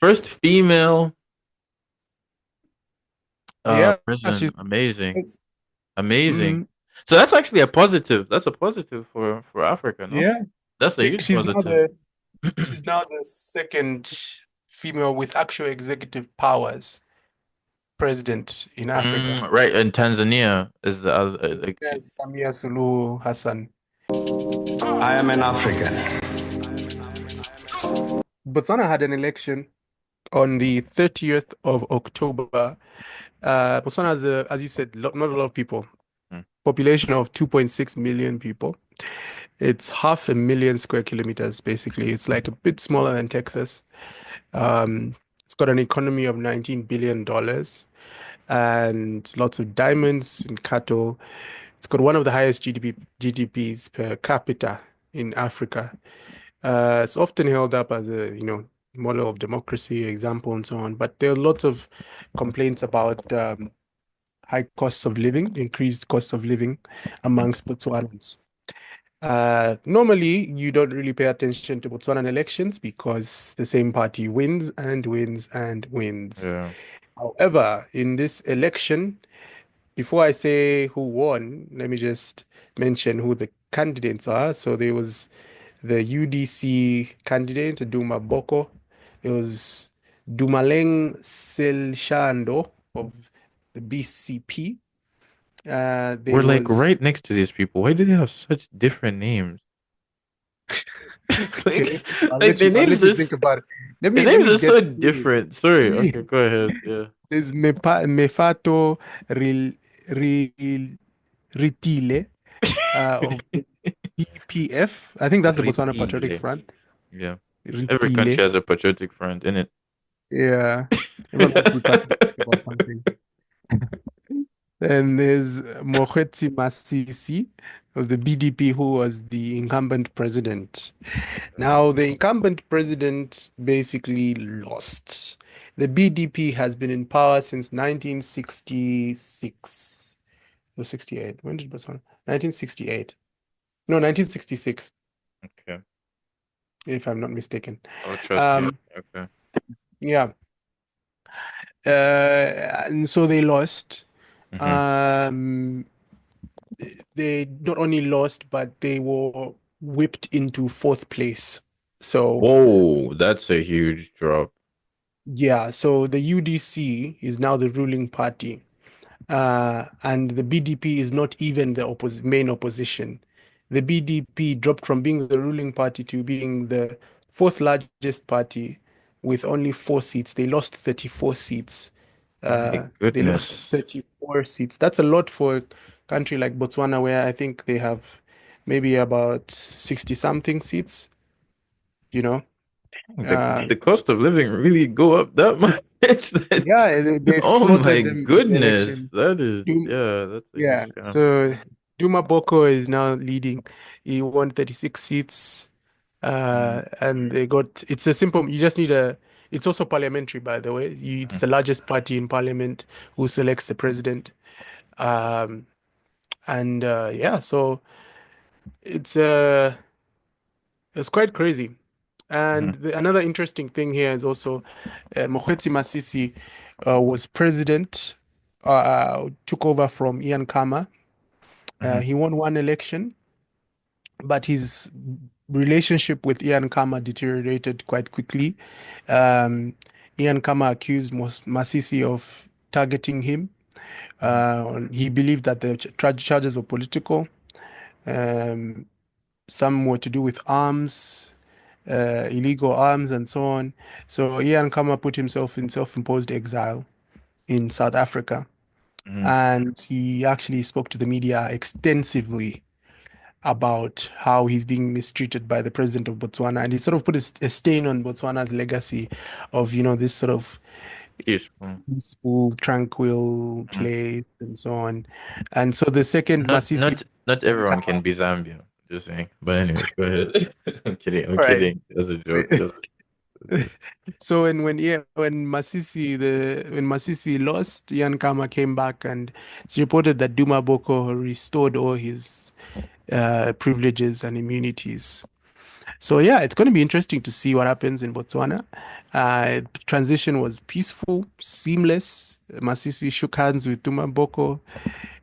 first female Yeah, president. she's Amazing. it's, Amazing. mm, So that's actually a positive. That's a positive for Africa, no? yeah. That's a Like, huge positive. she's now the second female with actual executive powers president in Africa. Right, and Tanzania is the other like Yes, Samia Suluhu Hassan. I am an African. Botswana had an election on the 30th of October. Botswana has, as you said, not a lot of people. mm, Population of 2.6 million people. It's 500,000 square kilometers, basically. It's like a bit smaller than Texas. It's got an economy of $19 billion and lots of diamonds and cattle. It's got one of the highest GDPs per capita in Africa. It's often held up as a, model of democracy, example, and so on. But there are lots of complaints about high costs of living, increased costs of living mm, amongst Botswanans. Normally, you don't really pay attention to Botswanan elections because the same party wins and wins and wins. yeah. However, in this election, before I say who won, let me just mention who the candidates are. So there was the UDC candidate, Duma Boko. There was Dumaleng Selshando of the BCP. We're There like was right next to these people. Why do they have such different names? okay. like like I'll let you think about it. the Let names me are get so through different. Sorry. it. Okay, go ahead. Yeah. There's Mefato Ril, Ritile of the BPF. I think that's the Botswana Patriotic Reptile. Front. Yeah. Every Ritile. country has a patriotic front in it. Yeah. Everyone wants to be patriotic about something. Then there's Mokgweetsi Masisi of the BDP, who was the incumbent president. Now, the incumbent president basically lost. The BDP has been in power since 1966 or 68. When did Botswana? 1968. No, 1966, Okay. if I'm not mistaken. I'll trust you. Um, Okay. yeah. And so they lost. Hmm. Um, they not only lost, but they were whipped into fourth place. So Whoa, that's a huge drop. yeah, so the UDC is now the ruling party, and the BDP is not even the main opposition. The BDP dropped from being the ruling party to being the fourth largest party with only 4 seats. They lost 34 seats. My They lost goodness. 34 seats. That's a lot for a country like Botswana, where I think they have maybe about 60 something seats, you know. Did Uh, the cost of living really go up that much? yeah, they Oh slaughtered my them in the goodness. election. That is, Dum- yeah, that's a yeah, huge scam. so Duma Boko is now leading. He won 36 seats. Mm, And they got it's a simple, you just need a it's also parliamentary, by the way. It's mm, the largest party in parliament who selects the president. Um, and yeah, so it's uh it's quite crazy. And mhm, another interesting thing here is also Mokgweetsi Masisi was president, took over from Ian Khama. mhm, He won one election, but his relationship with Ian Khama deteriorated quite quickly. Um, Ian Khama accused Masisi of targeting him. mhm, He believed that the charges were political. Um, some were to do with arms, illegal arms, and so on. So Ian Khama put himself in self-imposed exile in South Africa, mhm. and he actually spoke to the media extensively about how he's being mistreated by the president of Botswana, and he sort of put a stain on Botswana's legacy of, this sort of Peaceful. peaceful, tranquil Mm. place and so on. And so the second Not Masisi not not everyone Nkama, can be Zambia. Just saying. But anyways, go ahead. I'm kidding. I'm all right. kidding. That's a joke. So when Masisi lost, Ian Kama came back, and it's reported that Duma Boko restored all his privileges and immunities. So yeah, it's going to be interesting to see what happens in Botswana. The transition was peaceful, seamless. Masisi shook hands with Tuma Boko,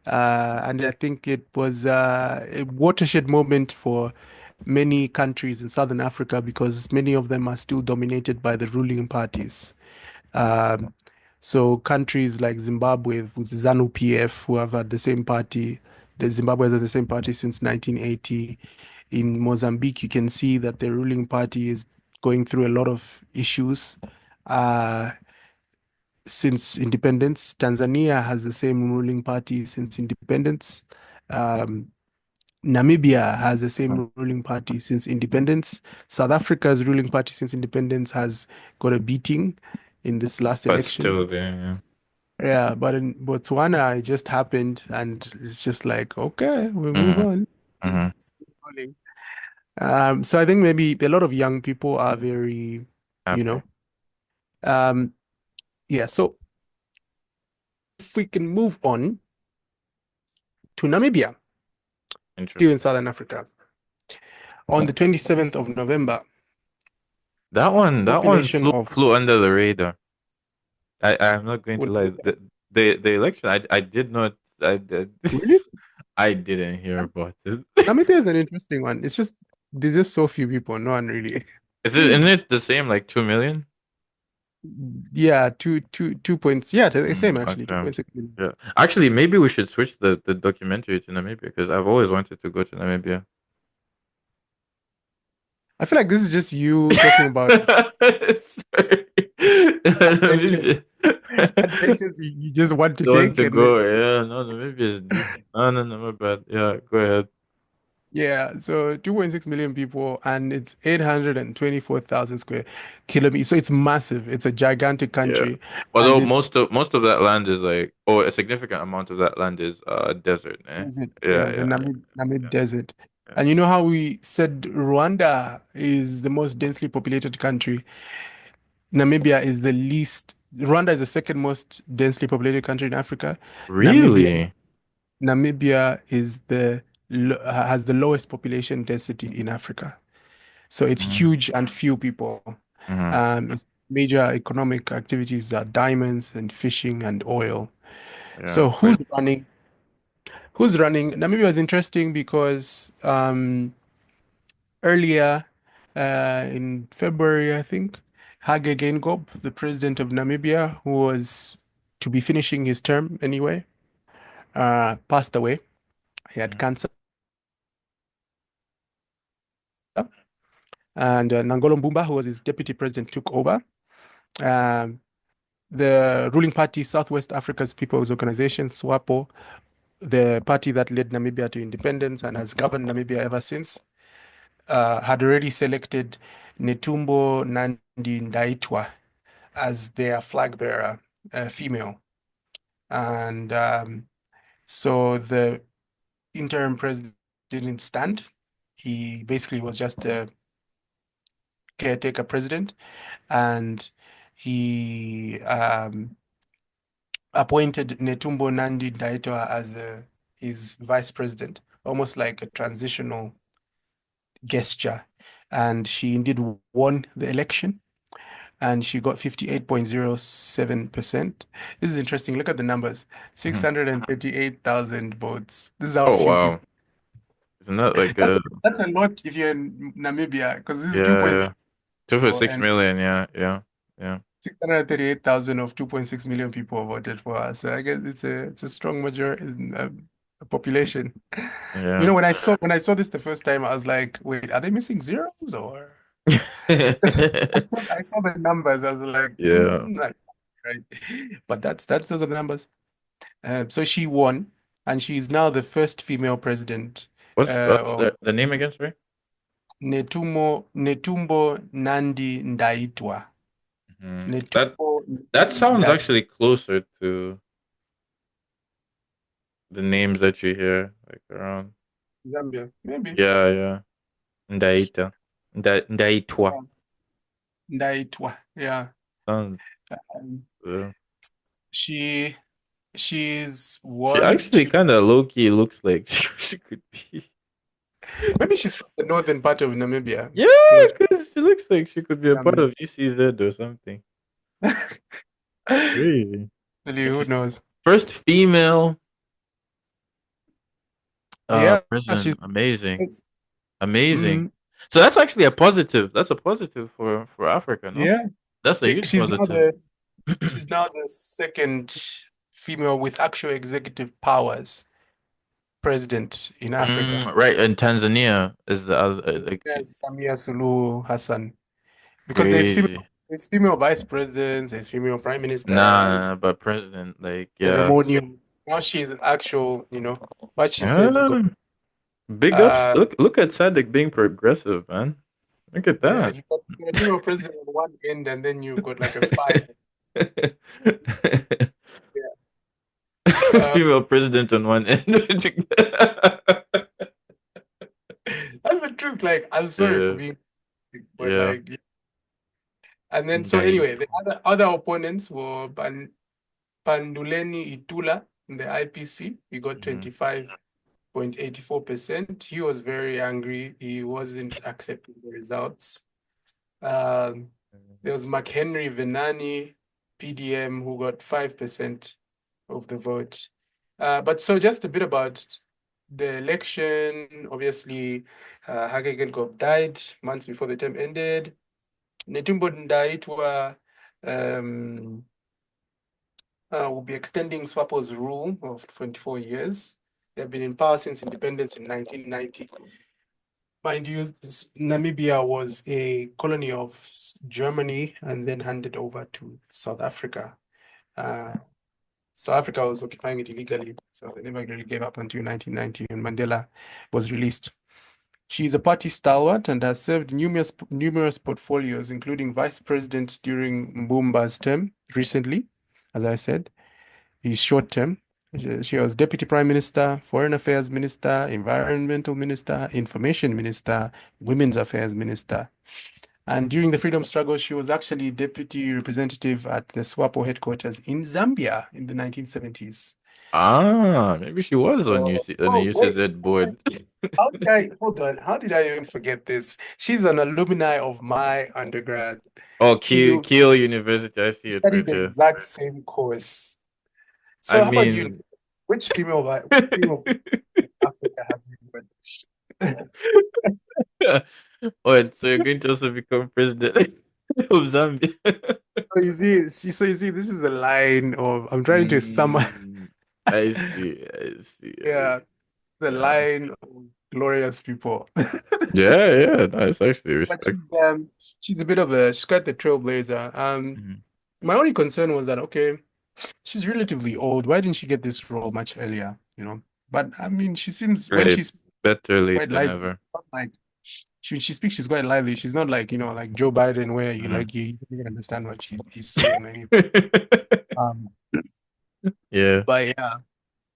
and I think it was a watershed moment for many countries in Southern Africa because many of them are still dominated by the ruling parties. Um, so countries like Zimbabwe with ZANU-PF, who have had the same party, the Zimbabwe has had the same party since 1980. In Mozambique, you can see that the ruling party is going through a lot of issues uh, since independence. Tanzania has the same ruling party since independence. Um, Namibia has the Mhm. same ruling party since independence. South Africa's ruling party since independence has got a beating in this last But election. still there, yeah. Yeah, but in Botswana, it just happened, and it's just like, okay, we move Mm-hmm. on. Mm-hmm. It's rolling. So I think maybe a lot of young people are very, you Happy. know, um, yeah. So if we can move on to Namibia, still in Interesting. Southern Africa, on the 27th of November, That one population flew of flew under the radar. I'm not going to what, lie. The election I did not I did really? I didn't hear about it. Namibia is an interesting one. It's just there's just so few people. No one really. Isn't it the same like 2 million? Yeah, two points. Yeah, the same actually, Okay. 2.6 million. Yeah. Actually, maybe we should switch the documentary to Namibia because I've always wanted to go to Namibia. I feel like this is just you talking about Sorry. adventures, Namibia. adventures you just want to I want take, to and then go. Yeah, no, Namibia is decent. No, no, no, my bad. Yeah, go ahead. yeah, so 2.6 million people, and it's 824,000 square kilometers. So it's massive. It's a gigantic Yeah. country, and Although it's most of that land is like, or a significant amount of that land is desert, eh? desert. Yeah, Yeah, the yeah, Namib yeah, Desert. yeah. And you know how we said Rwanda is the most densely populated country? Namibia is the least. Rwanda is the second most densely populated country in Africa. Namibia, Really? Namibia is has the lowest population density in Africa. So it's Mm-hmm. huge and few people. Its major economic activities are diamonds and fishing and oil. Yeah, So quite. who's running? Who's running? Namibia is interesting because earlier in February, I think, Hage Geingob, the president of Namibia, who was to be finishing his term anyway, passed away. He had Mhm. cancer, and Nangolo Mbumba, who was his deputy president, took over. Um, the ruling party, Southwest Africa's People's Organization, SWAPO, the party that led Namibia to independence and has governed Namibia ever since, had already selected Netumbo Nandi Ndaitwah as their flag bearer, female. And so the interim president didn't stand. He basically was just a caretaker president, and he appointed Netumbo Nandi Ndaitwah as his vice president, almost like a transitional gesture. And she indeed won the election, and she got 58.07%. This is interesting. Look at the numbers. Mhm. 638,000 votes. This is how Oh few people. wow. Isn't that like That's a lot if you're in Namibia, because this is yeah, yeah. 2.6 Two for people, six and million, yeah, yeah, yeah, 638,000 of 2.6 million people voted for us. So I guess it's a strong majority, a population. You yeah. know, when I saw this the first time, I was like, wait, are they missing zeros or? I saw the numbers. I was like, Yeah. right. But that's those are the numbers. So she won, and she's now the first female president What's of the name again, sorry? Netumbo Nandi Ndaitwah. That Netumbo that Nandi sounds Ndaitwah. actually closer to the names that you hear like around. Zambia, maybe. Yeah, yeah. Ndaita. Ndaitwa. Yeah. Ndaitwah. Yeah. Sounds Um, uh, she she's she won. actually kind of low key looks like she could be. Maybe she's from the northern part of Namibia, Yeah, close to because she looks like she could be a part Namibia. of UCZ or something. Crazy. Really, who Interesting. knows? First female Yeah, president. she's. Amazing. It's, Amazing. mm, So that's actually a positive. That's a positive for Africa, no? yeah, That's a huge she's now positive. the second female with actual executive powers president in Africa. Right, and Tanzania is the other. Like Yes, Samia Suluhu Hassan. Because crazy. there's female vice presidents, there's female prime ministers, Nah, but president, like, yeah, ceremonial. Now she's actual, what she says. yeah. Big ups. Uh, Look at Sadik being progressive, man. Look at yeah, that. you got a female president on one end, and then you've got like a five. Yeah. Female president on one end. That's the truth. Like, I'm sorry for Yeah, being, but yeah. like, and then so Dang. anyway, the other opponents were Panduleni Itula in the IPC. He got Mhm. 25.84%. He was very angry. He wasn't accepting the results. Um, there was McHenry Venani, PDM, who got 5% of the vote. But so just a bit about the election. Obviously, Hage Geingob died months before the term ended. Netumbo Ndaitwa will be extending SWAPO's rule of 24 years. They've been in power since independence in 1990. Mind you, Namibia was a colony of Germany and then handed over to South Africa. South Africa was occupying it illegally, so they never really gave up until 1990 when Mandela was released. She's a party stalwart and has served numerous portfolios, including vice president during Mbumba's term recently, as I said, his short term. She was deputy prime minister, foreign affairs minister, environmental minister, information minister, women's affairs minister. And during the freedom struggle, she was actually deputy representative at the SWAPO headquarters in Zambia in the 1970s. Maybe she was on So, UC on the oh, wait, UCZ board. hold on, how did I even forget this? She's an alumni of my undergrad. Oh, Kiel, Kiel University. I see we it studied right the here. exact same course. I So, how about you? mean, Which female Africa have you met? what? So you're going to also become president of Zambia? So you see, this is a line of I'm trying to sum up. Mm, I see. I see. I Yeah, see. the Yeah. line of glorious people. Yeah. Yeah. Nice. Actually, But respect. she's she's quite the trailblazer. Mhm. My only concern was that okay, she's relatively old. Why didn't she get this role much earlier? But I mean, she seems when Right. she's Better late quite than lively, ever. not like she speaks, she's quite lively. She's not like like Joe Biden, where Mhm. you don't even understand what he's saying. Um, Yeah. but yeah,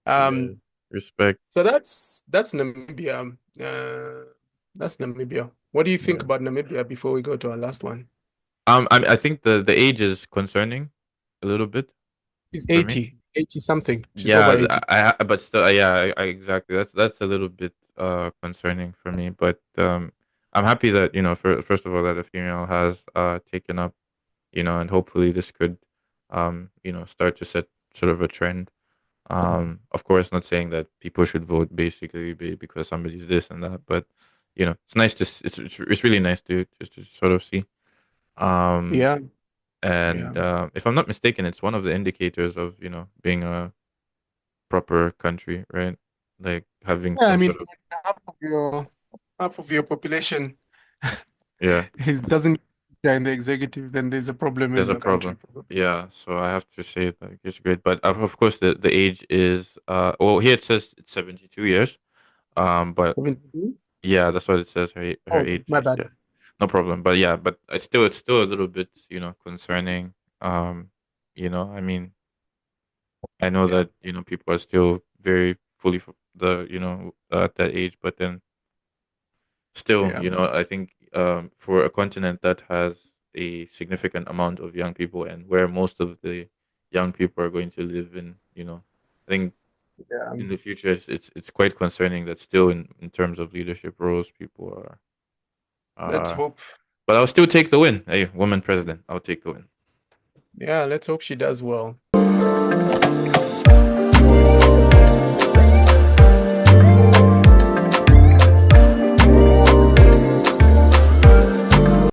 Yeah. um, Respect. so that's Namibia. That's Namibia. What do you think Yeah. about Namibia before we go to our last one? I think the age is concerning a little bit She's for me. 80 something. She's over Yeah, 80. but still, yeah, exactly. That's a little bit concerning for me. But I'm happy that first of all that a female has taken up, and hopefully this could start to set sort of a trend. Of course, not saying that people should vote basically because somebody's this and that, but it's nice to it's really nice to just to sort of see. Um, Yeah, yeah. and if I'm not mistaken, it's one of the indicators of being a proper country, right? Like having Yeah, I some mean, sort of, when half of your population yeah, is doesn't in the executive, then there's a problem there's in a your country. problem. Yeah, so I have to say like it's great, but of course the age is well here it says it's 72 years. But 72? yeah, that's what it says. Her Oh, age my is, bad. yeah, no problem. But yeah, but it's still a little bit concerning. I mean, I know Yeah, that people are still very fully at that age, but then still, yeah, I think for a continent that has a significant amount of young people and where most of the young people are going to live in, I think. Yeah. in the future, it's quite concerning that still in terms of leadership roles, people are. Let's Uh, hope. but I'll still take the win. Hey, woman president, I'll take the win. Yeah, let's hope she does well.